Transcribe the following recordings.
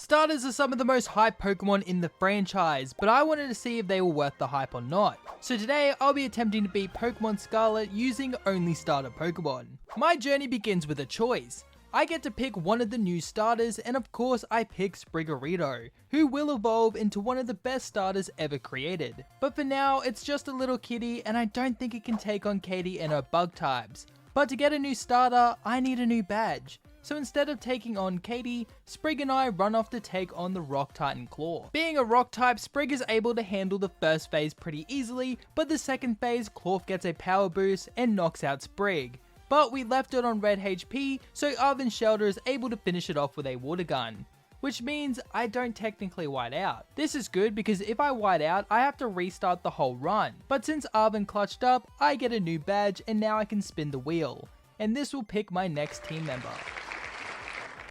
Starters are some of the most hyped Pokemon in the franchise, but I wanted to see if they were worth the hype or not. So today I'll be attempting to beat Pokemon Scarlet using only starter Pokemon. My journey begins with a choice. I get to pick one of the new starters, and of course I pick Sprigarito, who will evolve into one of the best starters ever created. But for now it's just a little kitty and I don't think it can take on Katie and her bug types. But to get a new starter, I need a new badge. So instead of taking on Katie, Sprig and I run off to take on the Rock Titan Claw. Being a rock type, Sprig is able to handle the first phase pretty easily, but the second phase, Claw gets a power boost and knocks out Sprig. But we left it on red HP, so Arven's Shelter is able to finish it off with a water gun. Which means I don't technically white out. This is good because if I white out, I have to restart the whole run. But since Arven clutched up, I get a new badge and now I can spin the wheel. And this will pick my next team member.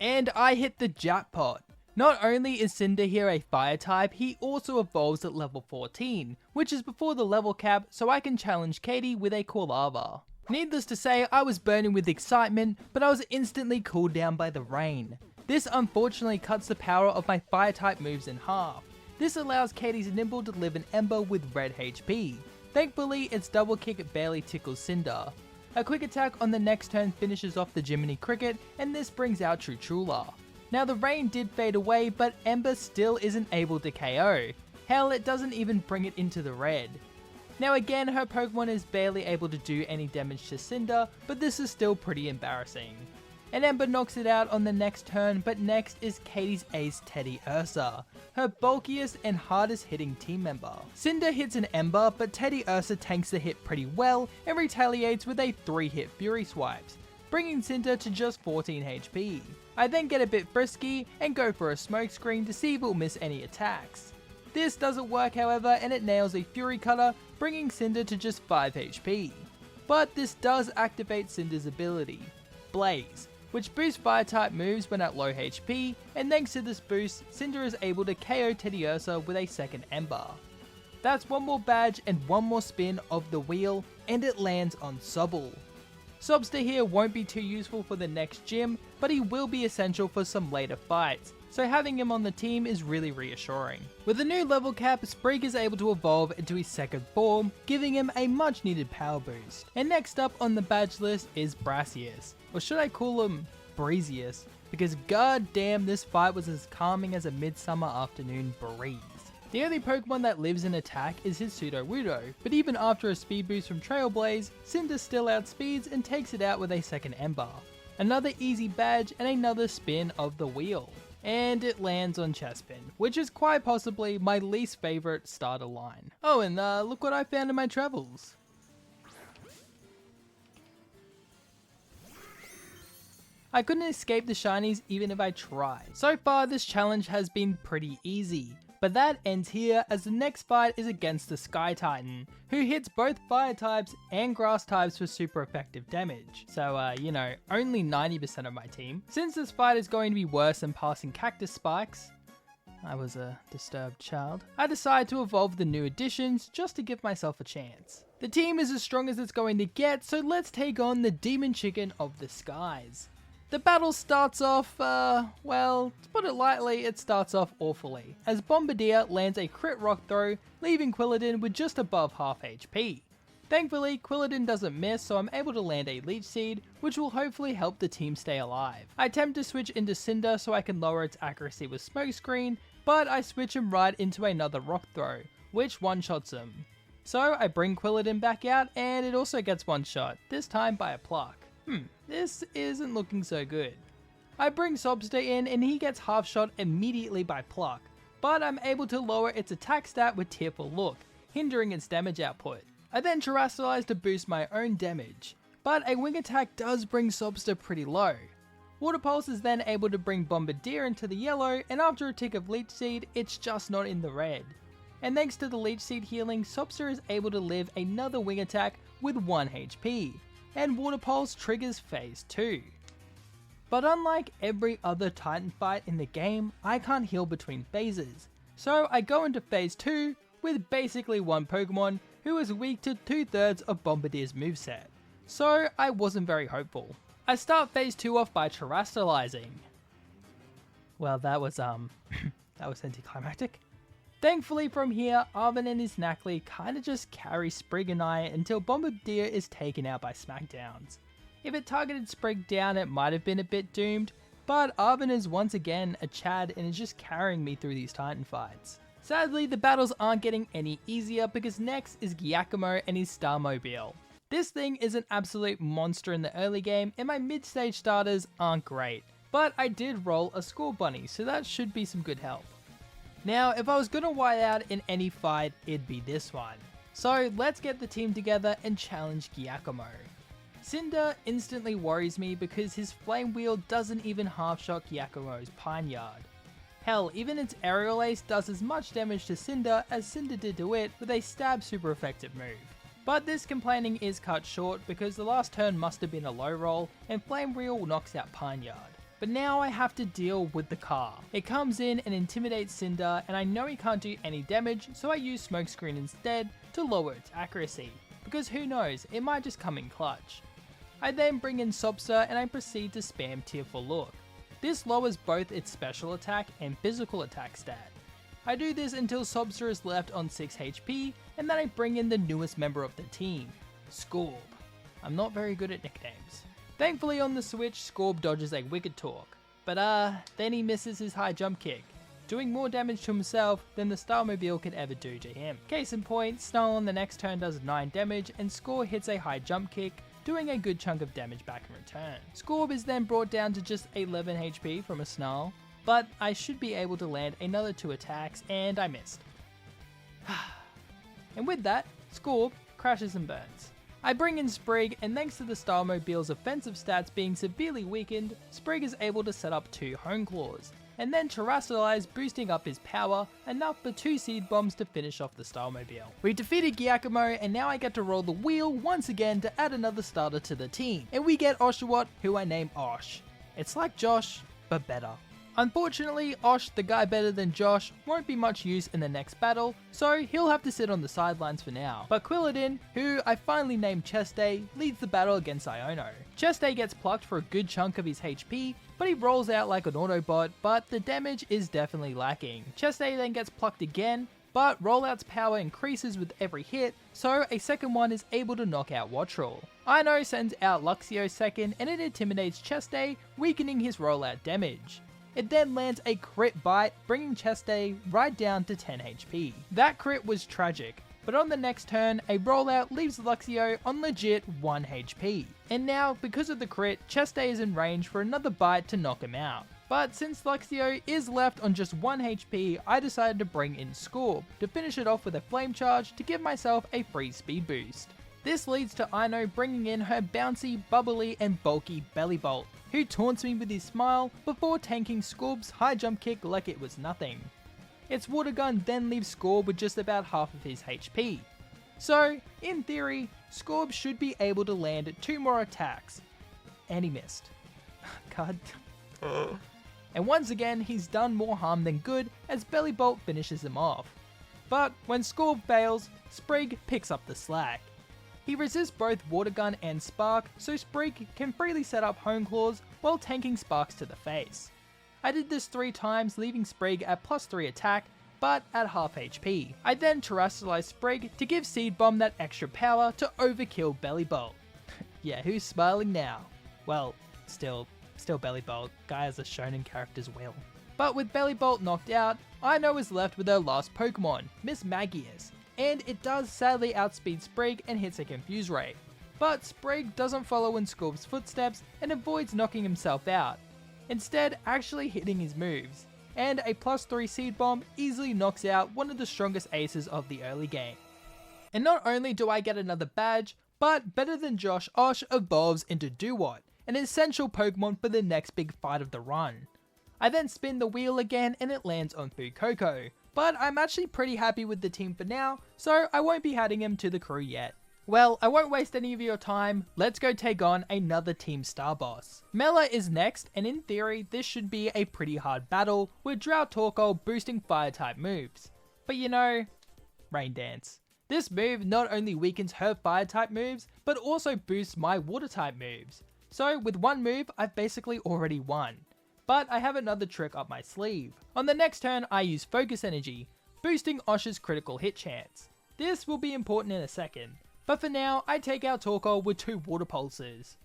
And I hit the jackpot. Not only is Cinder here a fire type, he also evolves at level 14, which is before the level cap, so I can challenge Katie with a Koalava. Needless to say, I was burning with excitement, but I was instantly cooled down by the rain. This unfortunately cuts the power of my fire type moves in half. This allows Katie's Nimble to live an Ember with red HP. Thankfully, its double kick barely tickles Cinder. A quick attack on the next turn finishes off the Jiminy Cricket, and this brings out Truchula. Now the rain did fade away, but Ember still isn't able to KO. Hell, it doesn't even bring it into the red. Now again, her Pokemon is barely able to do any damage to Cinder, but this is still pretty embarrassing. And Ember knocks it out on the next turn, but next is Katie's ace Teddiursa, her bulkiest and hardest hitting team member. Cinder hits an Ember, but Teddiursa tanks the hit pretty well and retaliates with a 3-hit Fury Swipes, bringing Cinder to just 14 HP. I then get a bit frisky and go for a smokescreen to see if it will miss any attacks. This doesn't work however, and it nails a Fury Cutter, bringing Cinder to just 5 HP. But this does activate Cinder's ability, Blaze, which boosts fire type moves when at low HP, and thanks to this boost, Cinder is able to KO Teddiursa with a second Ember. That's one more badge and one more spin of the wheel, and it lands on Sobble. Sobster here won't be too useful for the next gym, but he will be essential for some later fights, so having him on the team is really reassuring. With the new level cap, Sprig is able to evolve into his second form, giving him a much needed power boost. And next up on the badge list is Brassius, or should I call him Breezius, because goddamn this fight was as calming as a midsummer afternoon breeze. The only Pokemon that lives in attack is his Sudowoodo, but even after a speed boost from Trailblaze, Cinder still outspeeds and takes it out with a second Ember. Another easy badge and another spin of the wheel. And it lands on Chespin, which is quite possibly my least favourite starter line. Oh, and look what I found in my travels. I couldn't escape the shinies even if I tried. So far this challenge has been pretty easy, but that ends here as the next fight is against the Sky Titan, who hits both fire types and grass types for super effective damage. So you know, only 90% of my team. Since this fight is going to be worse than passing cactus spikes, I was a disturbed child, I decided to evolve the new additions just to give myself a chance. The team is as strong as it's going to get, so let's take on the Demon Chicken of the Skies. The battle starts off, well, to put it lightly, it starts off awfully, as Bombardier lands a crit rock throw, leaving Quilladin with just above half HP. Thankfully, Quilladin doesn't miss, so I'm able to land a Leech Seed, which will hopefully help the team stay alive. I attempt to switch into Cinder so I can lower its accuracy with Smokescreen, but I switch him right into another rock throw, which one-shots him. So I bring Quilladin back out, and it also gets one-shot, this time by a Pluck. This isn't looking so good. I bring Sobster in and he gets half shot immediately by Pluck, but I'm able to lower its attack stat with Tearful Look, hindering its damage output. I then Terastallize to boost my own damage, but a wing attack does bring Sobster pretty low. Water Pulse is then able to bring Bombardier into the yellow, and after a tick of Leech Seed, it's just not in the red. And thanks to the Leech Seed healing, Sobster is able to live another wing attack with 1 HP. And Water Pulse triggers phase 2. But unlike every other Titan fight in the game, I can't heal between phases, so I go into phase 2 with basically one Pokemon who is weak to 2/3 of Bombardier's moveset, so I wasn't very hopeful. I start phase 2 off by Terastallizing. Well, that was that was anticlimactic. Thankfully from here, Arvin and his Knackley kinda just carry Sprig and I until Bombardier is taken out by Smackdowns. If it targeted Sprig down, it might have been a bit doomed, but Arvin is once again a Chad and is just carrying me through these Titan fights. Sadly, the battles aren't getting any easier because next is Giacomo and his Starmobile. This thing is an absolute monster in the early game and my mid-stage starters aren't great, but I did roll a Score Bunny, so that should be some good help. Now, if I was gonna white out in any fight, it'd be this one. So let's get the team together and challenge Giacomo. Cinder instantly worries me because his Flame Wheel doesn't even half-shot Giacomo's Pine Yard. Hell, even its Aerial Ace does as much damage to Cinder as Cinder did to it with a stab super effective move. But this complaining is cut short because the last turn must have been a low roll and Flame Wheel knocks out Pine Yard. But now I have to deal with the car. It comes in and intimidates Cinder and I know he can't do any damage, so I use Smokescreen instead to lower its accuracy, because who knows, it might just come in clutch. I then bring in Sobster and I proceed to spam Tearful Look. This lowers both its special attack and physical attack stat. I do this until Sobster is left on 6 HP and then I bring in the newest member of the team, Scorb. I'm not very good at nicknames. Thankfully on the Switch, Scorb dodges a Wicked Talk, but then he misses his high jump kick, doing more damage to himself than the Starmobile could ever do to him. Case in point, Snarl on the next turn does 9 damage and Scorb hits a high jump kick, doing a good chunk of damage back in return. Scorb is then brought down to just 11 HP from a Snarl, but I should be able to land another 2 attacks and I missed. And with that, Scorb crashes and burns. I bring in Sprig, and thanks to the Starmobile's offensive stats being severely weakened, Sprig is able to set up 2 Hone Claws, and then Terrastallize, boosting up his power, enough for 2 Seed Bombs to finish off the Starmobile. We've defeated Giacomo, and now I get to roll the wheel once again to add another starter to the team, and we get Oshawott, who I name Osh. It's like Josh, but better. Unfortunately, Osh, the guy better than Josh, won't be much use in the next battle, so he'll have to sit on the sidelines for now. But Quilladin, who I finally named Cheste, leads the battle against Ionon. Cheste gets plucked for a good chunk of his HP, but he rolls out like an Autobot, but the damage is definitely lacking. Cheste then gets plucked again, but Rollout's power increases with every hit, so a second one is able to knock out Wattrel. Ionon sends out Luxio second and it intimidates Cheste, weakening his rollout damage. It then lands a crit bite, bringing Cheste right down to 10 HP. That crit was tragic, but on the next turn, a rollout leaves Luxio on legit 1 HP. And now, because of the crit, Cheste is in range for another bite to knock him out. But since Luxio is left on just 1 HP, I decided to bring in Scorb to finish it off with a Flame Charge to give myself a free speed boost. This leads to Ionon bringing in her bouncy, bubbly and bulky Belly Bolt, who taunts me with his smile before tanking Scorb's high jump kick like it was nothing. Its water gun then leaves Scorb with just about half of his HP. So, in theory, Scorb should be able to land 2 more attacks. And he missed. God. And once again, he's done more harm than good as Belly Bolt finishes him off. But when Scorb fails, Sprig picks up the slack. He resists both Water Gun and Spark, so Sprig can freely set up Hone Claws while tanking Sparks to the face. I did this 3 times, leaving Sprig at +3 attack, but at half HP. I then Terrastallize Sprig to give Seed Bomb that extra power to overkill Belly Bolt. Yeah, who's smiling now? Well, still Belly Bolt, guy has a shonen character's will. But with Belly Bolt knocked out, Ionon is left with her last Pokemon, Miss Magius. And it does sadly outspeed Sprig and hits a Confuse Ray. But Sprig doesn't follow in Scorb's footsteps and avoids knocking himself out, instead actually hitting his moves, and a +3 Seed Bomb easily knocks out one of the strongest aces of the early game. And not only do I get another badge, but Better Than Josh Osh evolves into Duwat, an essential Pokemon for the next big fight of the run. I then spin the wheel again and it lands on Fuecoco, but I'm actually pretty happy with the team for now, so I won't be adding him to the crew yet. Well, I won't waste any of your time, let's go take on another team star boss. Mela is next, and in theory this should be a pretty hard battle, with Drought Torkoal boosting fire type moves. But you know, Rain Dance. This move not only weakens her fire type moves, but also boosts my water type moves. So with one move, I've basically already won. but I have another trick up my sleeve. On the next turn I use Focus Energy, boosting Osh's critical hit chance. This will be important in a second, but for now I take out Torkoal with 2 Water Pulses.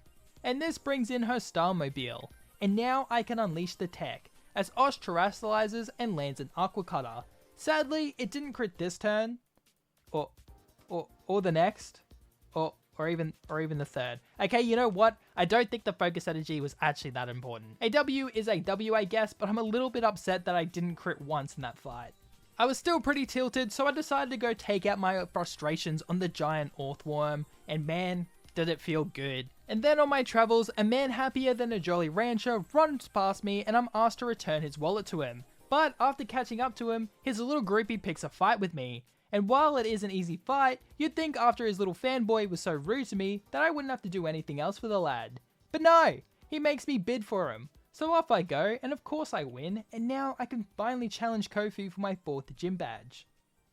And this brings in her Starmobile, and now I can unleash the tech, as Osh terrestrializes and lands an Aqua Cutter. Sadly, it didn't crit this turn, or the next, or even the third. Okay, you know what? I don't think the Focus Energy was actually that important. A W is a W, I guess, but I'm a little bit upset that I didn't crit once in that fight. I was still pretty tilted, so I decided to go take out my frustrations on the giant Earthworm, and man, did it feel good. And then on my travels, a man happier than a jolly rancher runs past me and I'm asked to return his wallet to him. But after catching up to him, his little groupie picks a fight with me. And while it is an easy fight, you'd think after his little fanboy was so rude to me that I wouldn't have to do anything else for the lad. But no, he makes me bid for him. So off I go, and of course I win, and now I can finally challenge Kofu for my 4th gym badge.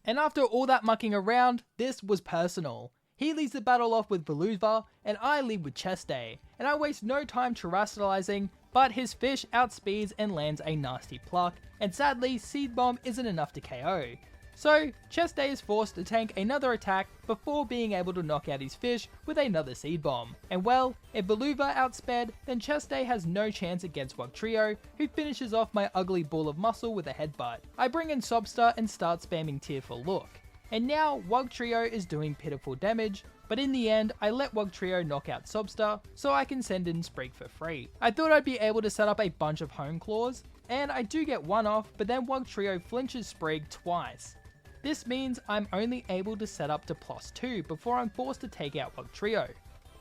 And after all that mucking around, this was personal. He leads the battle off with Veluva, and I lead with Chest Day, and I waste no time terrestrializing, but his fish outspeeds and lands a nasty pluck, and sadly Seed Bomb isn't enough to KO. So, Chest Day is forced to tank another attack before being able to knock out his fish with another Seed Bomb. And well, if Veluva outsped, then Chest Day has no chance against Wugtrio, who finishes off my ugly ball of muscle with a headbutt. I bring in Sobster and start spamming Tearful Look. And now Wugtrio is doing pitiful damage, but in the end I let Wugtrio knock out Sobster so I can send in Sprig for free. I thought I'd be able to set up a bunch of Hone Claws, and I do get one off, but then Wugtrio flinches Sprig twice. This means I'm only able to set up to +2 before I'm forced to take out Wugtrio,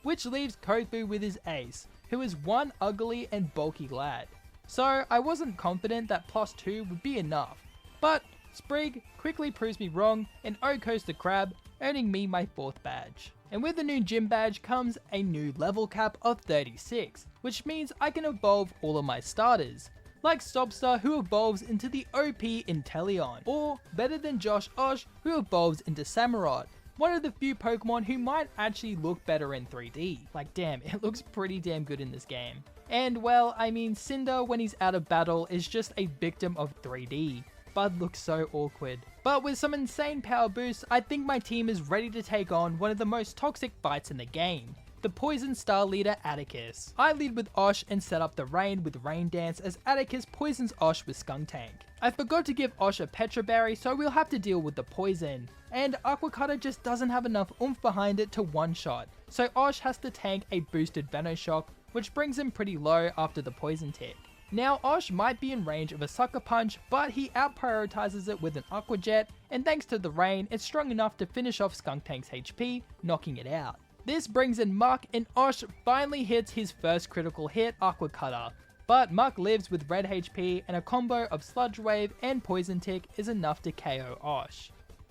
which leaves Kofu with his ace, who is one ugly and bulky lad. So I wasn't confident that +2 would be enough, but Sprig quickly proves me wrong and Okos the Crab, earning me my 4th badge. And with the new gym badge comes a new level cap of 36, which means I can evolve all of my starters, like Sobster, who evolves into the OP Inteleon, or better than Josh Osh, who evolves into Samurott, one of the few Pokemon who might actually look better in 3D. Like damn, it looks pretty damn good in this game. And well, I mean Cinder when he's out of battle is just a victim of 3D. Bud looks so awkward. But with some insane power boosts, I think my team is ready to take on one of the most toxic fights in the game, the Poison Star leader Atticus. I lead with Osh and set up the Rain with Rain Dance as Atticus poisons Osh with Skuntank. I forgot to give Osh a Petra Berry, so we'll have to deal with the poison. And Aqua Cutter just doesn't have enough oomph behind it to one-shot, so Osh has to tank a boosted Venoshock, which brings him pretty low after the poison tick. Now Osh might be in range of a Sucker Punch, but he out-prioritizes it with an Aqua Jet, and thanks to the Rain, it's strong enough to finish off Skunktank's HP, knocking it out. This brings in Muck, and Osh finally hits his first critical hit, Aqua Cutter. But Muck lives with red HP, and a combo of Sludge Wave and Poison Tick is enough to KO Osh.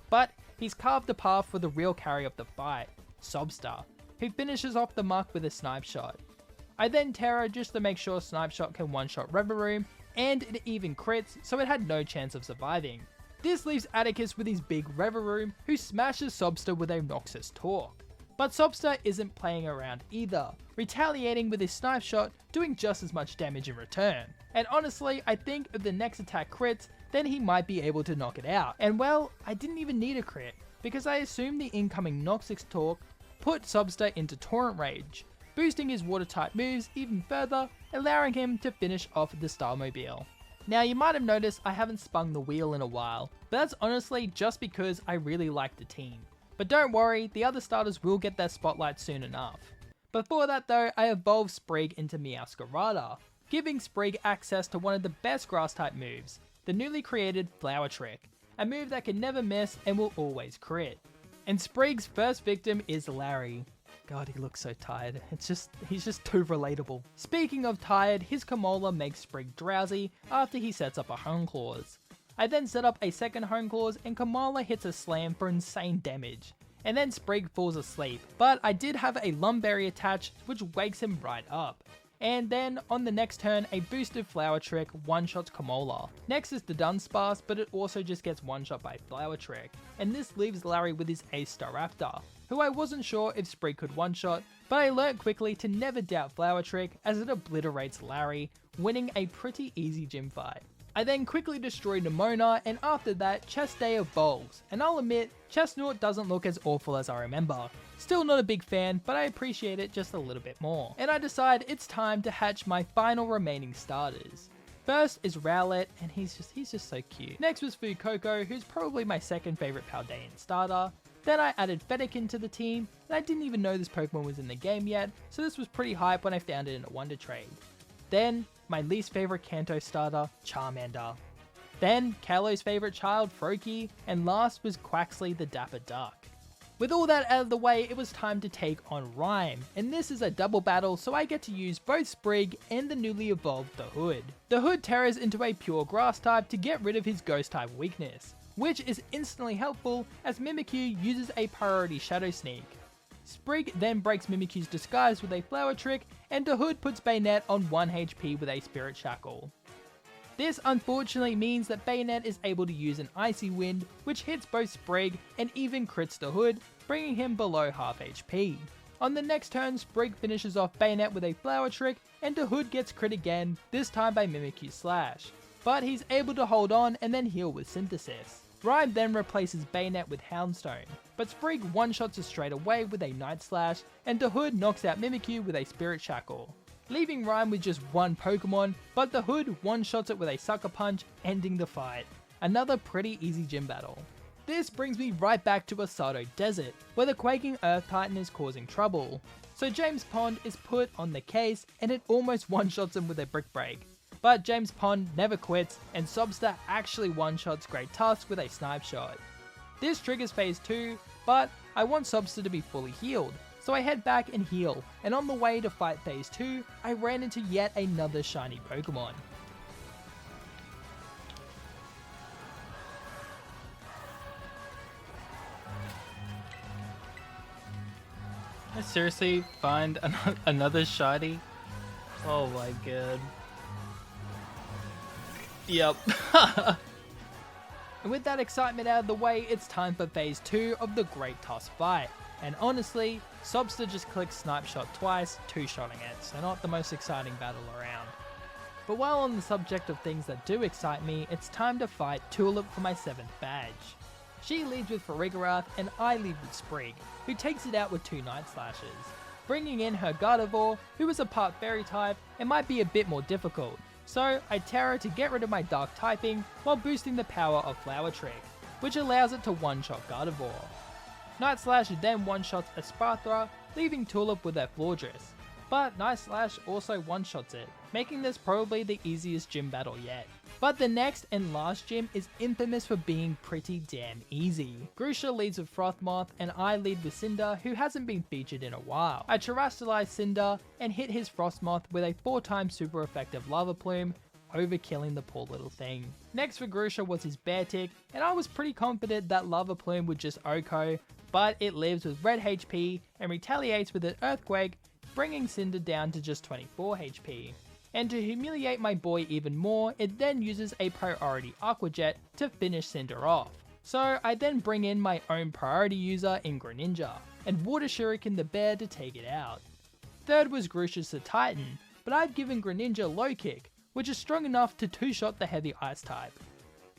But he's carved a path for the real carry of the fight, Sobster, who finishes off the Muck with a Snipe Shot. I then Terra just to make sure Snipe Shot can one-shot Reverum, and it even crits, so it had no chance of surviving. This leaves Atticus with his big Reverum, who smashes Sobster with a Noxus Torque. But Sobster isn't playing around either, retaliating with his Snipe Shot, doing just as much damage in return. And honestly, I think if the next attack crits, then he might be able to knock it out. And well, I didn't even need a crit, because I assumed the incoming Noxus Torque put Sobster into Torrent Rage, boosting his water type moves even further, allowing him to finish off the Starmobile. Now you might have noticed I haven't spun the wheel in a while, but that's honestly just because I really like the team. But don't worry, the other starters will get their spotlight soon enough. Before that though, I evolved Sprig into Meowscarada, giving Sprig access to one of the best grass type moves, the newly created Flower Trick, a move that can never miss and will always crit. And Sprig's first victim is Larry. God, he looks so tired. He's just too relatable. Speaking of tired, his Komola makes Sprig drowsy after he sets up a Hone Claws. I then set up a second Hone Claws and Komola hits a slam for insane damage. And then Sprig falls asleep, but I did have a Lumberry attached which wakes him right up. And then on the next turn, a boosted Flower Trick one-shots Komola. Next is the Dunsparce, but it also just gets one-shot by Flower Trick. And this leaves Larry with his Ace Staraptor. who I wasn't sure if Sprig could one-shot, but I learnt quickly to never doubt Flower Trick as it obliterates Larry, winning a pretty easy gym fight. I then quickly destroy Nemona, and after that, Chesday evolves, and I'll admit, Chestnut doesn't look as awful as I remember. Still not a big fan, but I appreciate it just a little bit more. And I decide it's time to hatch my final remaining starters. First is Rowlet, and he's just so cute. Next was Fuecoco, who's probably my second favorite Paldean starter. Then I added Fennekin to the team, and I didn't even know this Pokemon was in the game yet, so this was pretty hype when I found it in a Wonder Trade. Then, my least favorite Kanto starter, Charmander. Then, Kalo's favorite child, Froakie, and last was Quaxley the Dapper Duck. With all that out of the way, it was time to take on Rhyme, and this is a double battle, so I get to use both Sprig and the newly evolved The Hood. The Hood terrors into a pure grass type to get rid of his ghost type weakness, which is instantly helpful as Mimikyu uses a priority Shadow Sneak. Sprig then breaks Mimikyu's disguise with a Flower Trick, and the Hood puts Bayonet on 1 HP with a Spirit Shackle. This unfortunately means that Bayonet is able to use an Icy Wind, which hits both Sprig and even crits the Hood, bringing him below half HP. On the next turn, Sprig finishes off Bayonet with a Flower Trick, and the Hood gets crit again, this time by Mimikyu's Slash. But he's able to hold on and then heal with Synthesis. Rhyme then replaces Bayonet with Houndstone, but Sprig one-shots it straight away with a Night Slash, and the Hood knocks out Mimikyu with a Spirit Shackle, leaving Rhyme with just one Pokemon, but the Hood one-shots it with a Sucker Punch, ending the fight. Another pretty easy gym battle. This brings me right back to Asado Desert, where the Quaking Earth Titan is causing trouble. So James Pond is put on the case, and it almost one-shots him with a Brick Break. But James Pond never quits, and Sobster actually one-shots Great Tusk with a Snipe Shot. This triggers phase 2, but I want Sobster to be fully healed, so I head back and heal, and on the way to fight phase 2, I ran into yet another shiny Pokemon. I seriously find another shiny? Oh my god. Yep. And with that excitement out of the way, it's time for phase 2 of the Great Tusk fight. And honestly, Sobster just clicks Snipe Shot twice, two-shotting it, so not the most exciting battle around. But while on the subject of things that do excite me, it's time to fight Tulip for my 7th badge. She leads with Farigarath and I lead with Sprig, who takes it out with 2 Night Slashes, bringing in her Gardevoir, who is a part Fairy type and might be a bit more difficult. So I Terra to get rid of my Dark typing while boosting the power of Flower Trick, which allows it to one-shot Gardevoir. Night Slash then one-shots Esparthra, leaving Tulip with her Flawdress, but Night Slash also one-shots it, making this probably the easiest gym battle yet. But the next and last gym is infamous for being pretty damn easy. Grusha leads with Frostmoth and I lead with Cinder, who hasn't been featured in a while. I Terrestrialize Cinder and hit his Frostmoth with a 4x super effective Lava Plume, overkilling the poor little thing. Next for Grusha was his Beartic, and I was pretty confident that Lava Plume would just OHKO, but it lives with red HP and retaliates with an Earthquake, bringing Cinder down to just 24 HP. And to humiliate my boy even more, it then uses a priority Aqua Jet to finish Cinder off. So I then bring in my own priority user in Greninja, and Water Shuriken the bear to take it out. Third was Grusha's Titan, but I've given Greninja Low Kick, which is strong enough to two-shot the heavy ice type.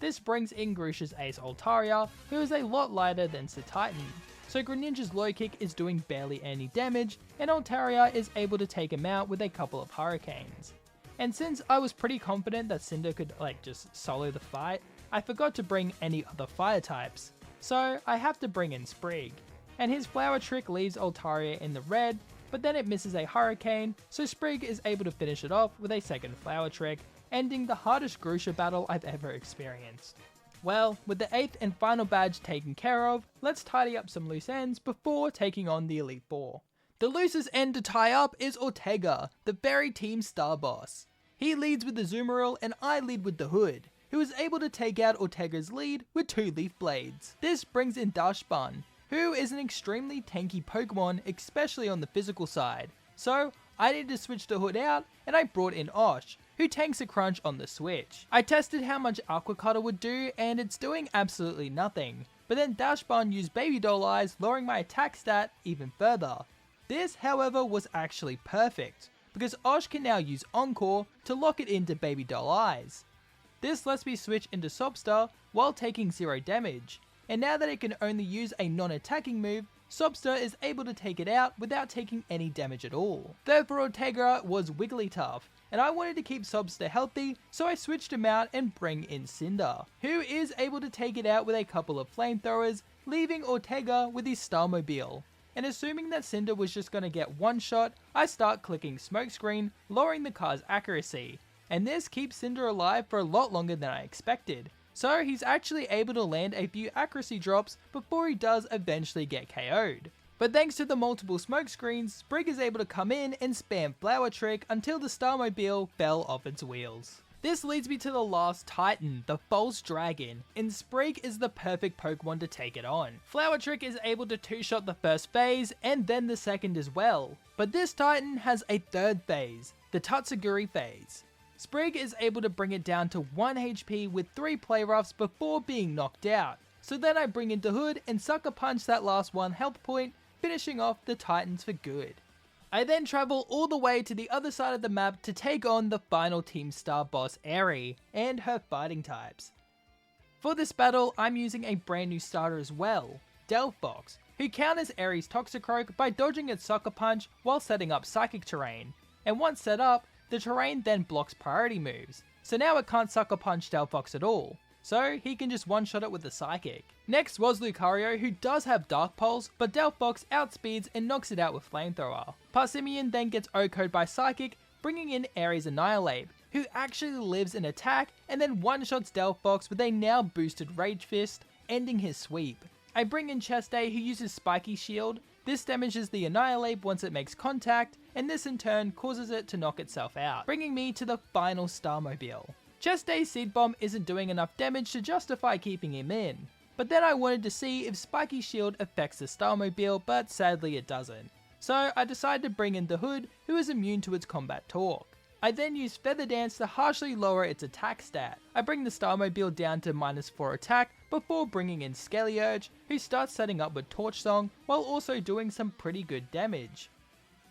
This brings in Grusha's ace Altaria, who is a lot lighter than Titan. So Greninja's Low Kick is doing barely any damage, and Altaria is able to take him out with a couple of Hurricanes. And since I was pretty confident that Cinder could just solo the fight, I forgot to bring any other fire types. So I have to bring in Sprig. And his Flower Trick leaves Altaria in the red, but then it misses a Hurricane, so Sprig is able to finish it off with a second Flower Trick, ending the hardest Grusha battle I've ever experienced. Well, with the 8th and final badge taken care of, let's tidy up some loose ends before taking on the Elite Four. The loosest end to tie up is Ortega, the Berry Team star boss. He leads with the Azumarill and I lead with the Hood, who is able to take out Ortega's lead with 2 Leaf Blades. This brings in Dashbun, who is an extremely tanky Pokemon, especially on the physical side. So I needed to switch the Hood out and I brought in Osh, who tanks a crunch on the switch. I tested how much Aqua Cutter would do and it's doing absolutely nothing, but then Dash Bun used Baby Doll Eyes, lowering my attack stat even further. This, however, was actually perfect, because Osh can now use Encore to lock it into Baby Doll Eyes. This lets me switch into Sobster while taking 0 damage, and now that it can only use a non-attacking move, Sobster is able to take it out without taking any damage at all. Third for Ortega was Wigglytuff, and I wanted to keep Sobster healthy, so I switched him out and bring in Cinder, who is able to take it out with a couple of flamethrowers, leaving Ortega with his Starmobile. And assuming that Cinder was just going to get one shot, I start clicking Smokescreen, lowering the car's accuracy, and this keeps Cinder alive for a lot longer than I expected. So he's actually able to land a few accuracy drops before he does eventually get KO'd. But thanks to the multiple smoke screens, Sprig is able to come in and spam Flower Trick until the Starmobile fell off its wheels. This leads me to the last Titan, the False Dragon, and Sprig is the perfect Pokemon to take it on. Flower Trick is able to 2-shot the first phase and then the second as well, but this Titan has a third phase, the Tatsugiri phase. Sprig is able to bring it down to 1 HP with 3 play roughs before being knocked out, so then I bring in the Hood and Sucker Punch that last 1 health point, finishing off the Titans for good. I then travel all the way to the other side of the map to take on the final Team Star boss Aeri and her fighting types. For this battle, I'm using a brand new starter as well, Delphox, who counters Aeri's Toxicroak by dodging its Sucker Punch while setting up Psychic Terrain, and once set up, the terrain then blocks priority moves, so now it can't Sucker Punch Delphox at all, so he can just one-shot it with the Psychic. Next was Lucario, who does have Dark Pulse, but Delphox outspeeds and knocks it out with Flamethrower. Parsimian then gets OHKO'd by Psychic, bringing in Ares Annihilate, who actually lives in attack and then one-shots Delphox with a now boosted Rage Fist, ending his sweep. I bring in Chesty, who uses Spiky Shield. This damages the Annihilate once it makes contact, and this in turn causes it to knock itself out, bringing me to the final Starmobile. Chesty's Seed Bomb isn't doing enough damage to justify keeping him in, but then I wanted to see if Spiky Shield affects the Starmobile, but sadly it doesn't. So I decided to bring in the Hood, who is immune to its combat talk. I then use Feather Dance to harshly lower its attack stat. I bring the Starmobile down to -4 attack before bringing in Skellyurge, who starts setting up with Torch Song while also doing some pretty good damage.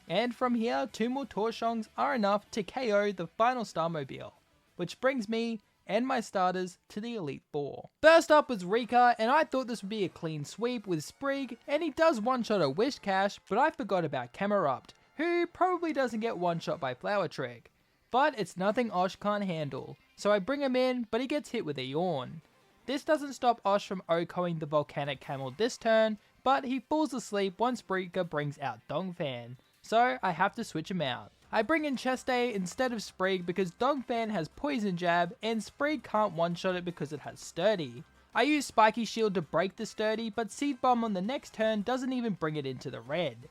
And from here, 2 more Torch Songs are enough to KO the final Starmobile, which brings me and my starters to the Elite Four. First up was Rika, and I thought this would be a clean sweep with Sprig, and he does one-shot a Wishcash, but I forgot about Camerupt, who probably doesn't get one-shot by Flower Trick. But it's nothing Osh can't handle, so I bring him in, but he gets hit with a Yawn. This doesn't stop Osh from OHKOing the Volcanic Camel this turn, but he falls asleep once Rika brings out Dongfan, so I have to switch him out. I bring in Chesty instead of Sprig because Dongfan has Poison Jab and Sprig can't one-shot it because it has Sturdy. I use Spiky Shield to break the Sturdy, but Seed Bomb on the next turn doesn't even bring it into the red.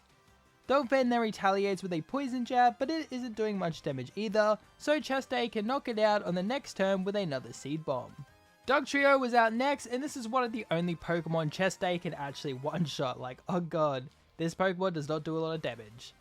Dongfan then retaliates with a Poison Jab, but it isn't doing much damage either, so Chesty can knock it out on the next turn with another Seed Bomb. Dugtrio was out next, and this is one of the only Pokemon Chesty can actually one-shot, like, oh god, this Pokemon does not do a lot of damage.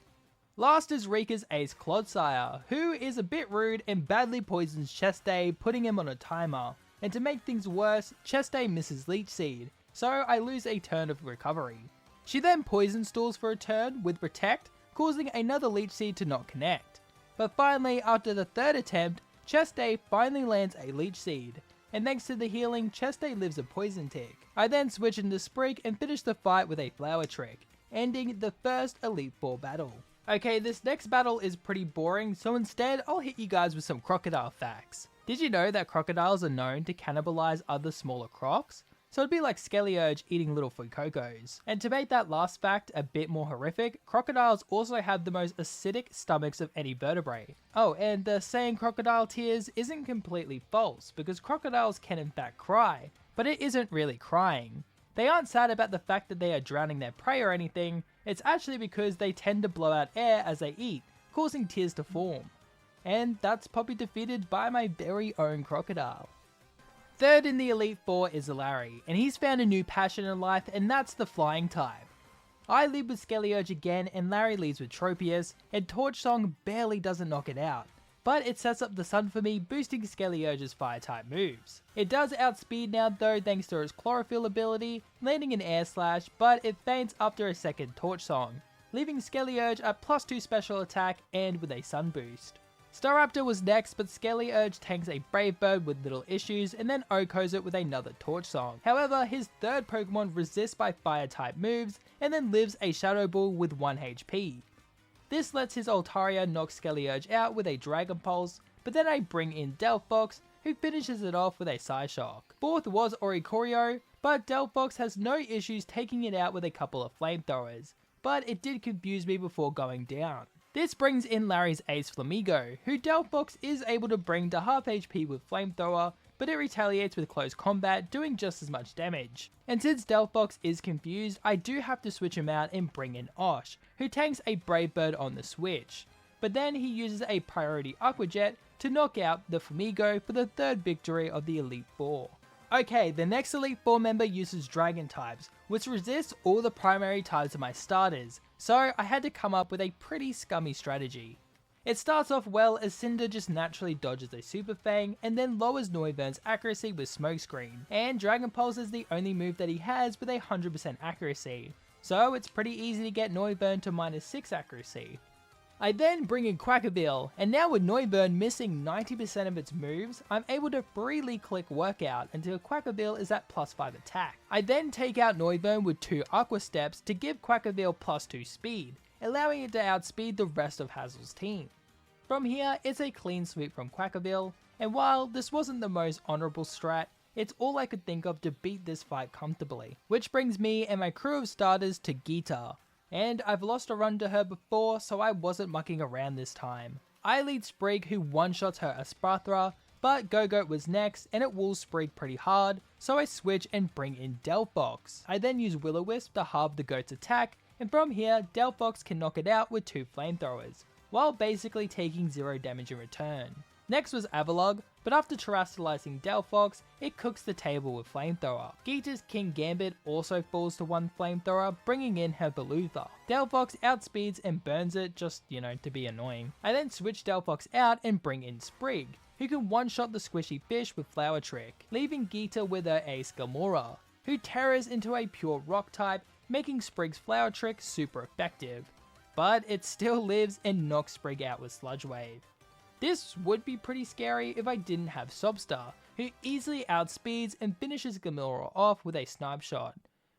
Last is Rika's Ace Clodsire, who is a bit rude and badly poisons Chesty, putting him on a timer. And to make things worse, Chesty misses Leech Seed, so I lose a turn of recovery. She then Poison Stalls for a turn with Protect, causing another Leech Seed to not connect. But finally, after the third attempt, Chesty finally lands a Leech Seed, and thanks to the healing, Chesty lives a Poison Tick. I then switch into Sprig and finish the fight with a Flower Trick, ending the first Elite Four battle. Okay, this next battle is pretty boring, so instead I'll hit you guys with some crocodile facts. Did you know that crocodiles are known to cannibalize other smaller crocs? So it'd be like Skellyurge eating little Fuecoco's. And to make that last fact a bit more horrific, crocodiles also have the most acidic stomachs of any vertebrate. Oh, and the saying crocodile tears isn't completely false, because crocodiles can in fact cry, but it isn't really crying. They aren't sad about the fact that they are drowning their prey or anything, it's actually because they tend to blow out air as they eat, causing tears to form. And that's probably defeated by my very own crocodile. Third in the Elite Four is Larry, and he's found a new passion in life, and that's the flying type. I lead with Skellyurge again, and Larry leads with Tropius, and Torch Song barely doesn't knock it out. but it sets up the sun for me, boosting Skellyurge's fire type moves. It does outspeed now though thanks to its chlorophyll ability, landing an air slash, but it faints after a second torch song, leaving Skellyurge at +2 special attack and with a sun boost. Staraptor was next, but Skellyurge tanks a Brave Bird with little issues and then OHKOs it with another Torch Song. However, his third Pokemon resists by fire type moves and then lives a Shadow Ball with 1 HP. This lets his Altaria knock Skellyurge out with a Dragon Pulse, but then I bring in Delphox, who finishes it off with a Psyshock. Fourth was Oricorio, but Delphox has no issues taking it out with a couple of Flamethrowers, but it did confuse me before going down. This brings in Larry's Ace Flamigo, who Delphox is able to bring to half HP with Flamethrower, but it retaliates with close combat, doing just as much damage. And since Delphox is confused, I do have to switch him out and bring in Osh, who tanks a Brave Bird on the switch. But then he uses a priority Aqua Jet to knock out the Flamigo for the third victory of the Elite Four. Okay, the next Elite Four member uses Dragon types, which resists all the primary types of my starters, so I had to come up with a pretty scummy strategy. It starts off well as Cinder just naturally dodges a Super Fang and then lowers Noivern's accuracy with Smokescreen, and Dragon Pulse is the only move that he has with 100% accuracy, so it's pretty easy to get Noivern to -6 accuracy. I then bring in Quackaville, and now with Noivern missing 90% of its moves, I'm able to freely click Workout until Quackaville is at +5 attack. I then take out Noivern with 2 Aqua Steps to give Quackaville +2 speed, allowing it to outspeed the rest of Hazel's team. From here, it's a clean sweep from Quackaville, and while this wasn't the most honourable strat, it's all I could think of to beat this fight comfortably. Which brings me and my crew of starters to Geeta, and I've lost a run to her before, so I wasn't mucking around this time. I lead Sprig, who one-shots her Asprathra, but Go-Goat was next and it will Sprig pretty hard, so I switch and bring in Delphox. I then use Will-O-Wisp to halve the goat's attack, and from here Delphox can knock it out with 2 Flamethrowers, while basically taking 0 damage in return. Next was Avalugg, but after terastallizing Delphox, it cooks the table with Flamethrower. Geeta's King Gambit also falls to 1 Flamethrower, bringing in her Balutha. Delphox outspeeds and burns it just, to be annoying. I then switch Delphox out and bring in Sprig, who can one-shot the squishy fish with Flower Trick, leaving Geeta with her ace Gamora, who terrors into a pure rock type, making Sprig's Flower Trick super effective. But it still lives and knocks Sprig out with Sludge Wave. This would be pretty scary if I didn't have Sobstar, who easily outspeeds and finishes Gamora off with a Snipe Shot,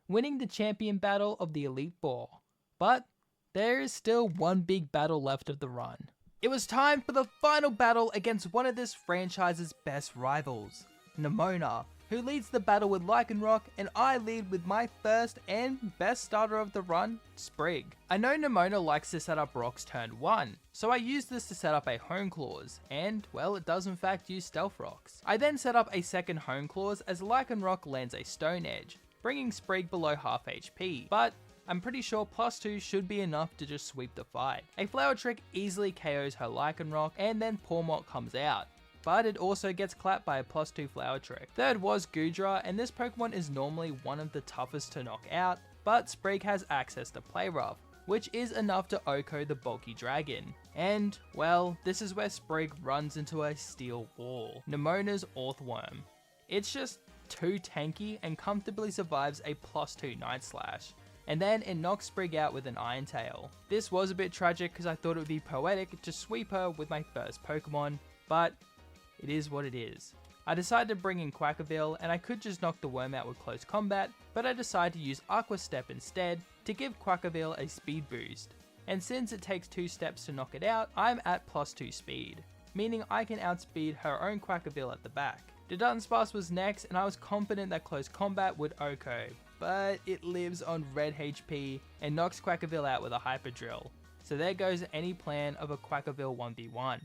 winning the champion battle of the Elite Four. But there is still one big battle left of the run. It was time for the final battle against one of this franchise's best rivals, Nemona, who leads the battle with Lycanroc, and I lead with my first and best starter of the run, Sprig. I know Nemona likes to set up rocks turn 1, so I use this to set up a Hone Claws, and well, it does in fact use Stealth Rocks. I then set up a second Hone Claws as Lycanroc lands a Stone Edge, bringing Sprig below half HP, but I'm pretty sure +2 should be enough to just sweep the fight. A Flower Trick easily KOs her Lycanroc, and then Pawmot comes out, but it also gets clapped by a +2 Flower Trick. Third was Goodra, and this Pokemon is normally one of the toughest to knock out, but Sprig has access to Play Rough, which is enough to OHKO the bulky dragon. And, well, this is where Sprig runs into a steel wall, Nemona's Orthworm. It's just too tanky and comfortably survives a +2 Night Slash, and then it knocks Sprig out with an Iron Tail. This was a bit tragic because I thought it would be poetic to sweep her with my first Pokemon, but it is what it is. I decided to bring in Quackaville, and I could just knock the worm out with close combat, but I decided to use Aqua Step instead to give Quackaville a speed boost. And since it takes 2 steps to knock it out, I'm at +2 speed, meaning I can outspeed her own Quackaville at the back. The Dunsparce was next, and I was confident that close combat would OHKO, but it lives on red HP and knocks Quackaville out with a Hyper Drill. So there goes any plan of a Quackaville 1v1.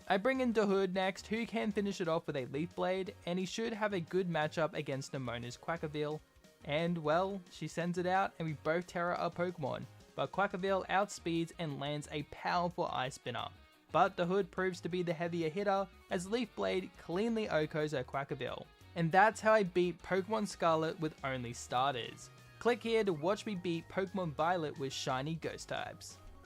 I bring in Dahoud next, who can finish it off with a Leaf Blade, and he should have a good matchup against Nemona's Quackaville. And well, she sends it out and we both terror our Pokemon, but Quackaville outspeeds and lands a powerful Ice Spinner. But Dahoud proves to be the heavier hitter as Leaf Blade cleanly OHKOs her Quackaville. And that's how I beat Pokemon Scarlet with only starters. Click here to watch me beat Pokemon Violet with shiny ghost types.